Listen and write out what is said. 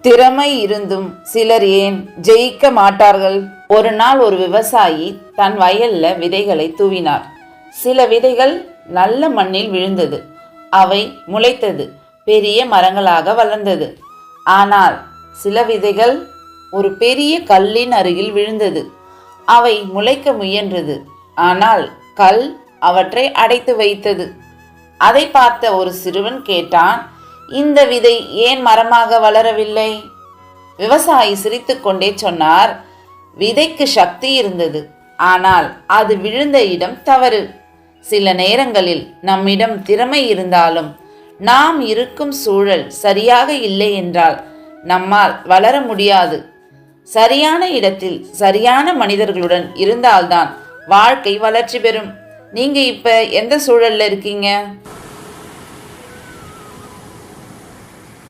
திறமை இருந்தும் சிலர் ஏன் ஜெயிக்க மாட்டார்கள்? ஒரு நாள் ஒரு விவசாயி தன் வயல்ல விதைகளை தூவினார். சில விதைகள் நல்ல மண்ணில் விழுந்தது. அவை முளைத்தது, பெரிய மரங்களாக வளர்ந்தது. ஆனால் சில விதைகள் ஒரு பெரிய கல்லின் அருகில் விழுந்தது. அவை முளைக்க முயன்றது. ஆனால் கல் அவற்றை அடைத்து வைத்தது. அதை பார்த்த ஒரு சிறுவன் கேட்டான், இந்த விதை ஏன் மரமாக வளரவில்லை? விவசாயி சிரித்துக்கொண்டே சொன்னார், விதைக்கு சக்தி இருந்தது, ஆனால் அது விழுந்த இடம் தவறு. சில நேரங்களில் நம்மிடம் திறமை இருந்தாலும் நாம் இருக்கும் சூழல் சரியாக இல்லை என்றால் நம்மால் வளர முடியாது. சரியான இடத்தில் சரியான மனிதர்களுடன் இருந்தால்தான் வாழ்க்கை வளர்ச்சி பெறும். நீங்க இப்ப எந்த சூழல்ல இருக்கீங்க?